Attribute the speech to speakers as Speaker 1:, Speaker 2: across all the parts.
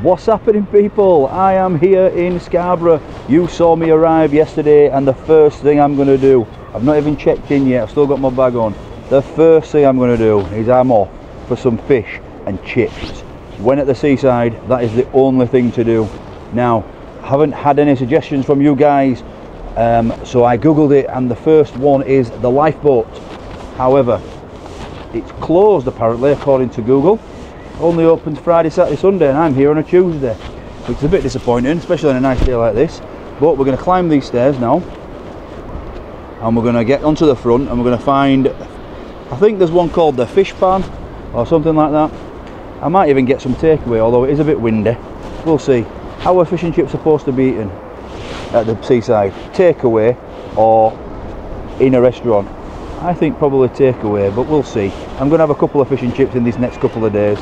Speaker 1: What's happening, people? I am here in Scarborough. You saw me arrive yesterday, and the first thing I'm going to do, I've not even checked in yet, I've still got my bag on. The first thing I'm going to do is I'm off for some fish and chips. When at the seaside, that is the only thing to do. Now, I haven't had any suggestions from you guys, so I googled it, and the first one is the lifeboat. However, it's closed apparently according to Google. Only opens Friday, Saturday, Sunday, and I'm here on a Tuesday, which is a bit disappointing, especially on a nice day like this. But we're going to climb these stairs now, and we're going to get onto the front, and we're going to find, I think there's one called the fish pan or something like that. I might even get some takeaway, although it is a bit windy. We'll see. How are fish and chips supposed to be eaten at the seaside? Takeaway or in a restaurant? I think probably takeaway, but we'll see. I'm going to have a couple of fish and chips in these next couple of days,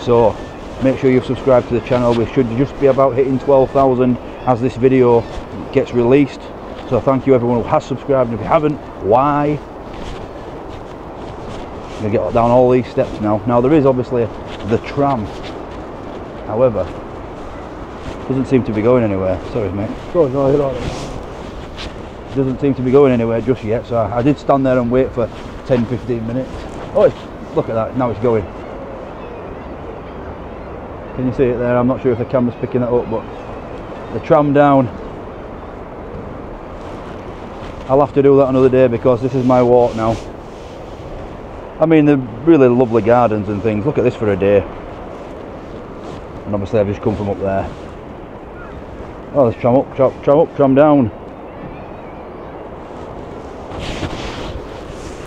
Speaker 1: so make sure you've subscribed to the channel. We should just be about hitting 12,000 as this video gets released, so thank you everyone who has subscribed, and if you haven't, why? I'm going to get down all these steps now. Now there is obviously the tram, however, doesn't seem to be going anywhere. Sorry mate.
Speaker 2: Oh no, you're all right.
Speaker 1: Doesn't seem to be going anywhere just yet, so I did stand there and wait for 10-15 minutes. Oh, look at that, now it's going. Can you see it there? I'm not sure if the camera's picking that up, but the tram down. I'll have to do that another day because this is my walk now. I mean, they're really lovely gardens and things. Look at this for a day. And obviously I've just come from up there. Oh, there's tram up, tram up, tram down.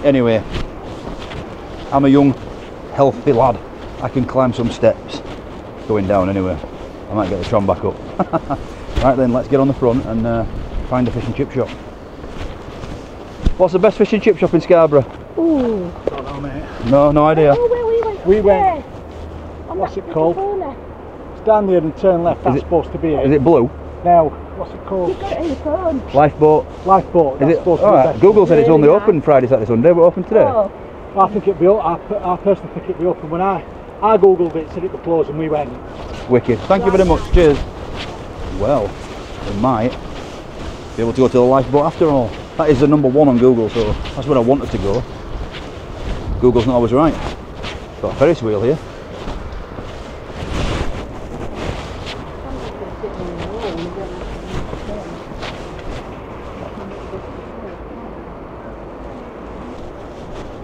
Speaker 1: Anyway, I'm a young, healthy lad. I can climb some steps going down anyway. I might get the tram back up. Right then, let's get on the front and find a fish and chip shop. What's the best fish and chip shop in Scarborough?
Speaker 2: Ooh, I don't know, mate.
Speaker 1: No idea.
Speaker 3: Oh, where
Speaker 2: we went. What's it called? It's down there and turn left. That's supposed to be it.
Speaker 1: Is it blue?
Speaker 2: Now, what's it called?
Speaker 3: You've got it in your phone.
Speaker 1: Lifeboat.
Speaker 2: Lifeboat.
Speaker 1: Is it? All right. Google said it's only open Friday, Saturday, Sunday. We're open today.
Speaker 3: Oh.
Speaker 2: I think it'd be. I personally think it'd be open. When I googled it, said it was closed, and we went.
Speaker 1: Wicked. Thank you very much. Cheers. Well, we might be able to go to the lifeboat after all. That is the #1 on Google, so that's where I wanted to go. Google's not always right. Got a Ferris wheel here.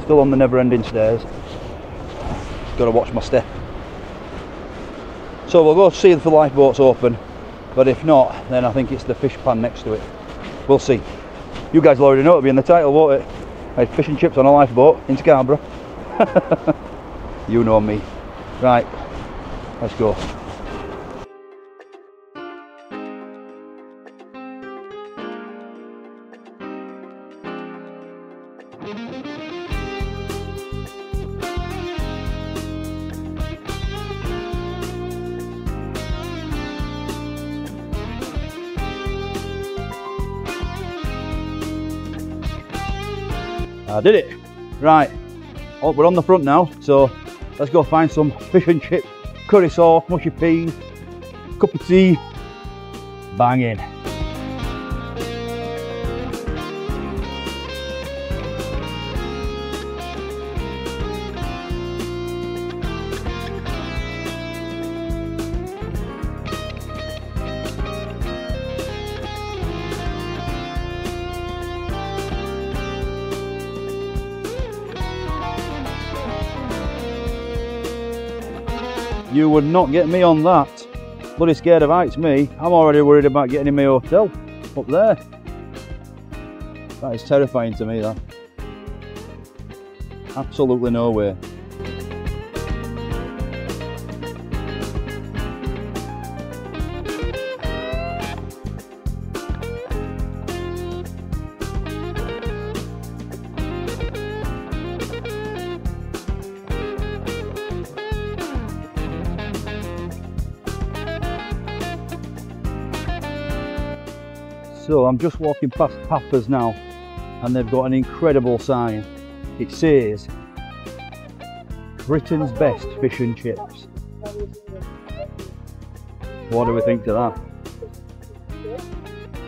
Speaker 1: Still on the never-ending stairs. Got to watch my step. So we'll go see if the lifeboat's open, but if not, then I think it's the fish pan next to it. We'll see. You guys will already know, it'll be in the title, won't it? I had fish and chips on a lifeboat in Scarborough. You know me. Right, let's go. I did it. Right, oh, we're on the front now, so let's go find some fish and chips, curry sauce, mushy peas, cup of tea, banging. You would not get me on that. Bloody scared of heights, me. I'm already worried about getting in my hotel up there. That is terrifying to me, that. Absolutely no way. So I'm just walking past Papa's now, and they've got an incredible sign. It says Britain's best fish and chips. What do we think to that?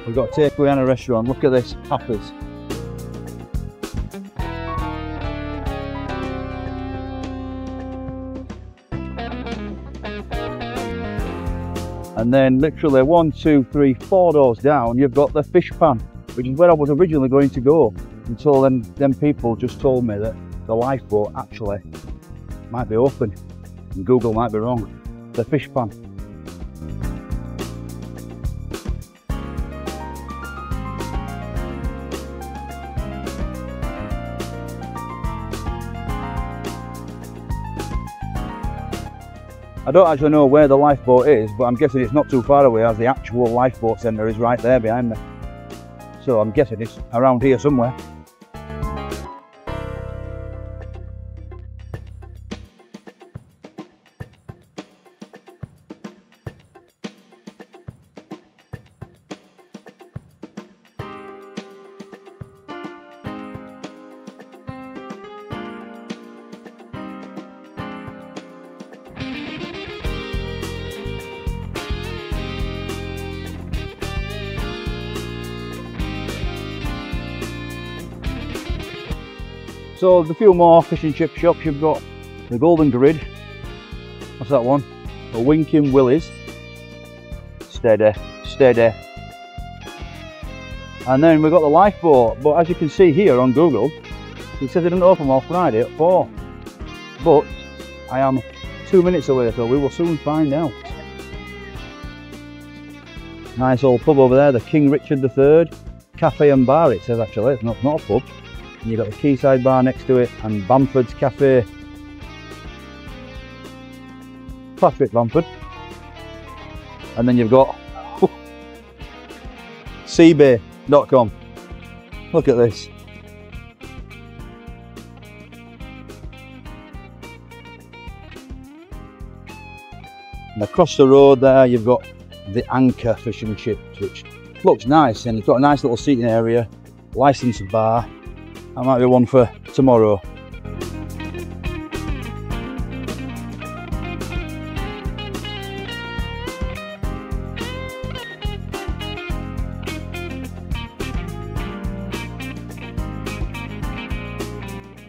Speaker 1: We've got takeaway and a restaurant. Look at this, Papa's. And then literally 1, 2, 3, 4 doors down, you've got the fish pan, which is where I was originally going to go, until them people just told me that the lifeboat actually might be open, and Google might be wrong. The fish pan. I don't actually know where the lifeboat is, but I'm guessing it's not too far away, as the actual lifeboat centre is right there behind me. So I'm guessing it's around here somewhere. So there's a few more fish and chip shops. You've got the Golden Grid. What's that one? A Winking Willie's. Steady, steady. And then we've got the lifeboat. But as you can see here on Google, it says it doesn't open on Friday at 4. But I am 2 minutes away, so we will soon find out. Nice old pub over there, the King Richard III Cafe and Bar, it says actually. It's not a pub. And you've got the Quayside Bar next to it, and Bamford's Cafe. Patrick Bamford. And then you've got seabay.com. Look at this. And across the road there you've got the Anchor Fish and Chips, which looks nice, and it's got a nice little seating area, licensed bar. That might be one for tomorrow.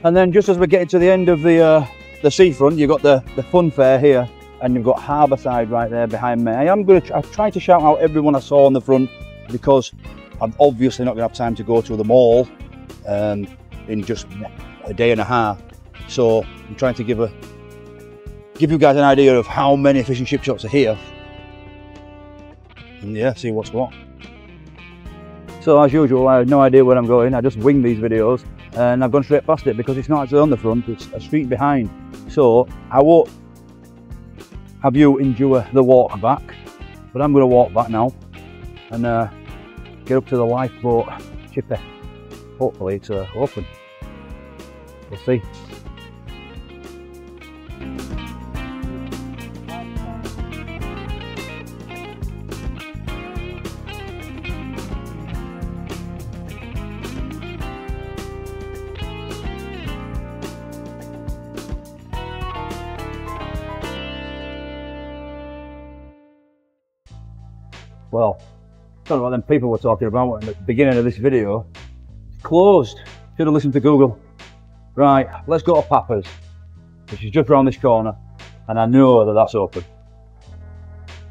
Speaker 1: And then just as we're getting to the end of the seafront, you've got the fun fair here, and you've got Harbourside right there behind me. I've tried to shout out everyone I saw on the front, because I'm obviously not going to have time to go to them all in just a day and a half. So I'm trying to give you guys an idea of how many fish and chip shops are here, and yeah, see what's what. So as usual, I have no idea where I'm going. I just wing these videos, and I've gone straight past it because it's not actually on the front, it's a street behind. So I won't have you endure the walk back, but I'm going to walk back now and get up to the lifeboat Chippy. Hopefully it's open. We'll see. Well, I don't know what them people were talking about at the beginning of this video. It's closed. Should have listened to Google. Right, let's go to Papa's, which is just around this corner, and I know that that's open.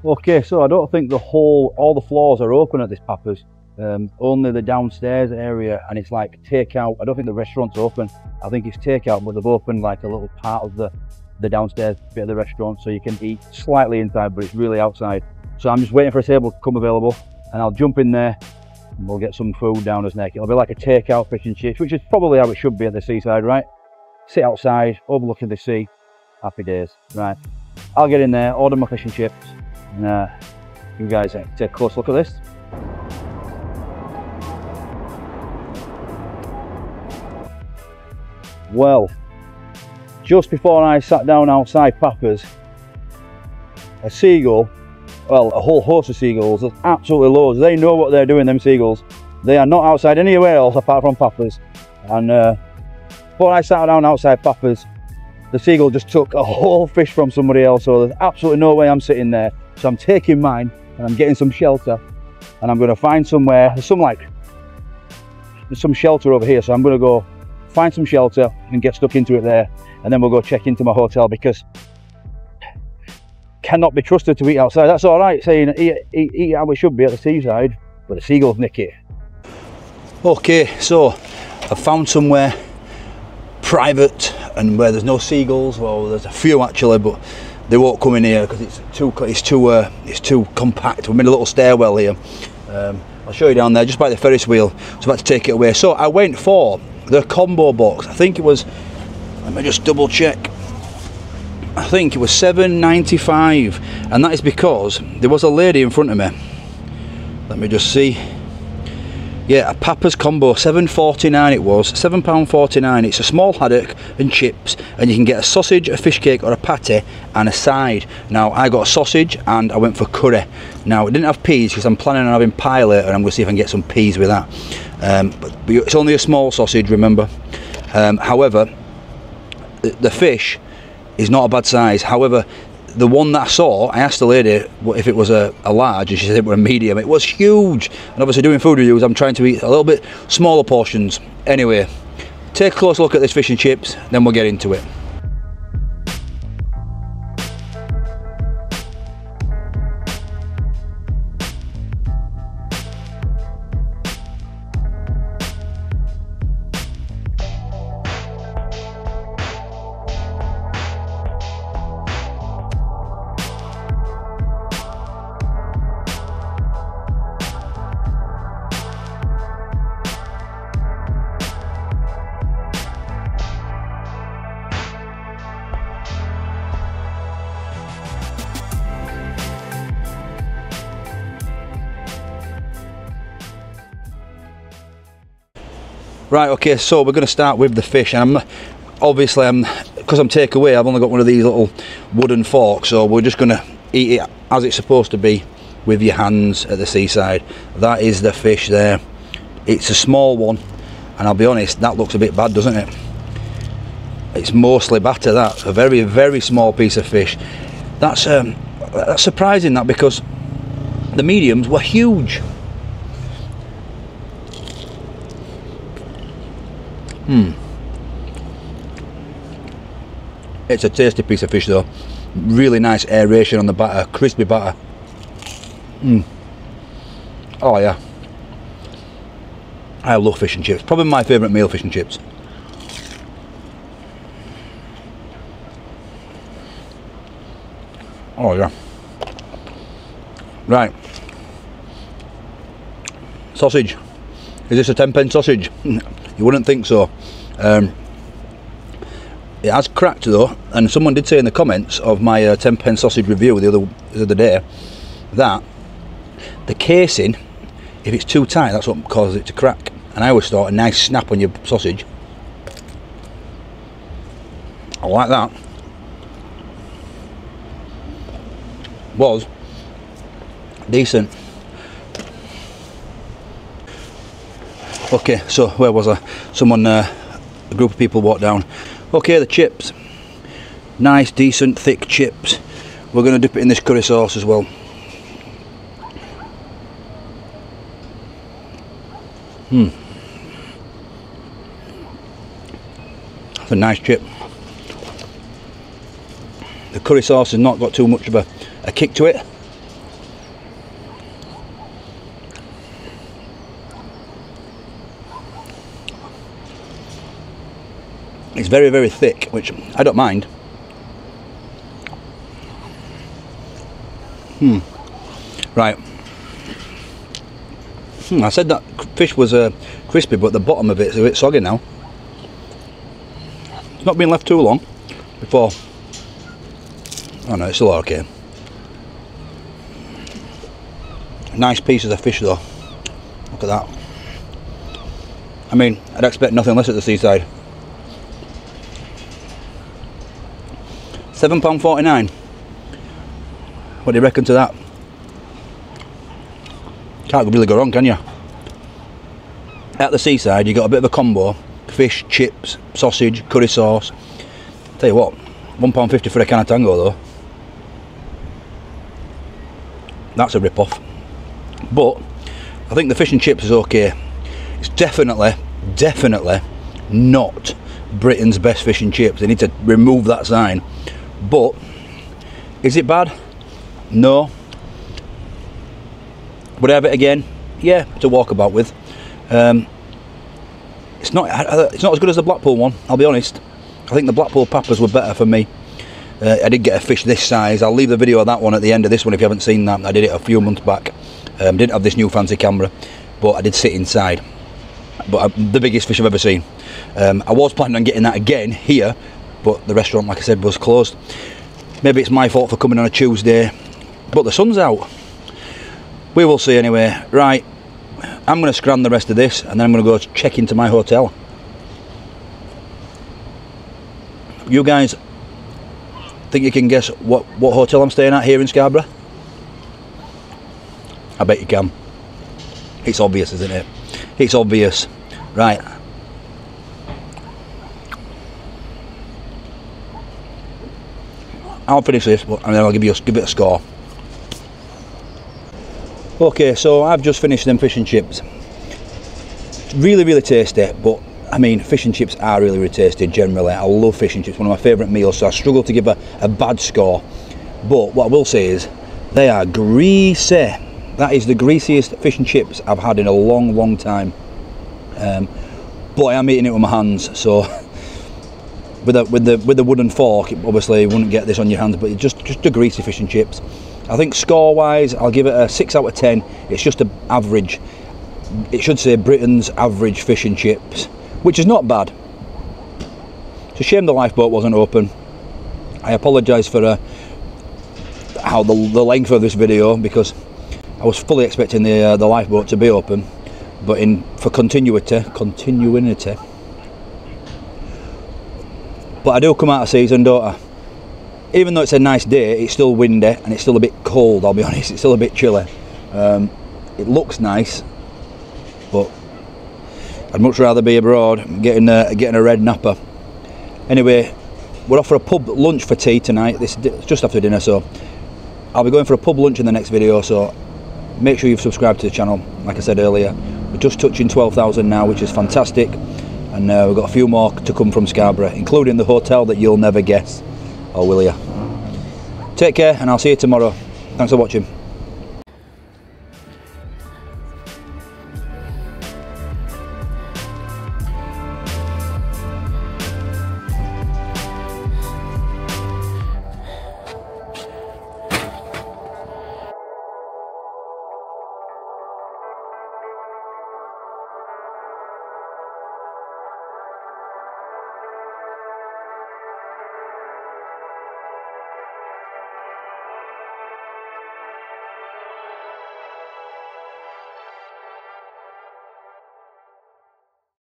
Speaker 1: Okay, so I don't think all the floors are open at this Papa's. Only the downstairs area, and it's like takeout. I don't think the restaurant's open. I think it's takeout, but they've opened like a little part of the downstairs bit of the restaurant, so you can eat slightly inside, but it's really outside. So I'm just waiting for a table to come available, and I'll jump in there and we'll get some food down us neck. It'll be like a takeout fish and chips, which is probably how it should be at the seaside, right? Sit outside, overlooking the sea, happy days. Right, I'll get in there, order my fish and chips, and you guys take a close look at this. Well, just before I sat down outside Papa's, a seagull, well, a whole host of seagulls, there's absolutely loads. They know what they're doing, them seagulls. They are not outside anywhere else apart from Papa's. And before I sat down outside Papa's, the seagull just took a whole fish from somebody else, so there's absolutely no way I'm sitting there. So I'm taking mine and I'm getting some shelter, and I'm going to find somewhere, there's some shelter over here, so I'm going to go find some shelter and get stuck into it there, and then we'll go check into my hotel, because cannot be trusted to eat outside. That's all right saying eat how it should be at the seaside, but the seagulls nick it. Okay, so I've found somewhere private and where there's no seagulls. Well, there's a few actually, but they won't come in here because it's too compact. We're in a little stairwell here. I'll show you down there, just by the Ferris wheel. So I'm about to take it away. So I went for the combo box. I think it was, let me just double check. I think it was $7.95, and that is because there was a lady in front of me. Let me just see. Yeah, a Papa's combo, $7.49 it was, £7.49. It's a small haddock and chips, and you can get a sausage, a fish cake, or a patty, and a side. Now, I got a sausage, and I went for curry. Now, it didn't have peas, because I'm planning on having pie later, and I'm going to see if I can get some peas with that. But it's only a small sausage, remember. However, the fish is not a bad size. However, the one that I saw, I asked the lady if it was a large, and she said it was a medium. It was huge, and obviously doing food reviews, I'm trying to eat a little bit smaller portions. Anyway, take a close look at this fish and chips, then we'll get into it. Right, okay, so we're going to start with the fish, and because I'm takeaway, I've only got one of these little wooden forks, so we're just going to eat it as it's supposed to be, with your hands at the seaside. That is the fish there. It's a small one, and I'll be honest, that looks a bit bad, doesn't it? It's mostly batter. That's a very, very small piece of fish. That's surprising, that, because the mediums were huge. It's a tasty piece of fish though. Really nice aeration on the batter, crispy batter. Oh yeah. I love fish and chips. Probably my favourite meal, fish and chips. Oh yeah. Right. Sausage. Is this a 10p sausage? You wouldn't think so. It has cracked though, and someone did say in the comments of my 10p sausage review the other day that the casing, if it's too tight, that's what causes it to crack. And I always thought a nice snap on your sausage. I like that. Was decent. Okay, so where was I? A group of people walked down. Okay, the chips. Nice, decent, thick chips. We're going to dip it in this curry sauce as well. That's a nice chip. The curry sauce has not got too much of a kick to it. It's very, very thick, which I don't mind. Right. I said that fish was crispy, but the bottom of it is a bit soggy now. It's not been left too long before. Oh no, it's still okay. Nice pieces of fish though. Look at that. I mean, I'd expect nothing less at the seaside. £7.49. What do you reckon to that? Can't really go wrong, can you? At the seaside, you got a bit of a combo: fish, chips, sausage, curry sauce. Tell you what, £1.50 for a can of tango though. that's a rip-off. But I think the fish and chips is okay. It's definitely not Britain's best fish and chips. They need to remove that sign. But is it bad? No. Would I have it again? Yeah, to walk about with. It's not as good as the Blackpool one, I'll be honest. I think the Blackpool Papas were better for me. I did get a fish this size. I'll leave the video of that one at the end of this one if you haven't seen that. I did it a few months back. Didn't have this new fancy camera, but I did sit inside. But the biggest fish I've ever seen. I was planning on getting that again here, but the restaurant, like I said, was closed. Maybe it's my fault for coming on a Tuesday, but the sun's out. We will see anyway. Right, I'm going to scran the rest of this, and then I'm going to go check into my hotel. You guys think you can guess what hotel I'm staying at here in Scarborough? I bet you can. It's obvious, isn't it? It's obvious. Right. I'll finish this, and then I'll give it a score. Okay, so I've just finished them fish and chips. Really tasty, but I mean, fish and chips are really tasty generally. I love fish and chips, one of my favourite meals, so I struggle to give a bad score. But what I will say is, they are greasy. That is the greasiest fish and chips I've had in a long time. But I am eating it with my hands, so with the wooden fork, obviously you wouldn't get this on your hands, but it's just a greasy fish and chips. I think score-wise, I'll give it a 6 out of 10. It's just an average. It should say Britain's average fish and chips, which is not bad. It's a shame the lifeboat wasn't open. I apologise for how the length of this video, because I was fully expecting the lifeboat to be open, but for continuity. But I do come out of season, don't I? Even though it's a nice day, it's still windy and it's still a bit cold, I'll be honest. It's still a bit chilly. It looks nice, but I'd much rather be abroad getting a red napper. Anyway, we're off for a pub lunch for tea tonight. This is just after dinner, so I'll be going for a pub lunch in the next video, so make sure you've subscribed to the channel. Like I said earlier, we're just touching 12,000 now, which is fantastic, and we've got a few more to come from Scarborough, including the hotel that you'll never guess. Or will you? Take care, and I'll see you tomorrow. Thanks for watching.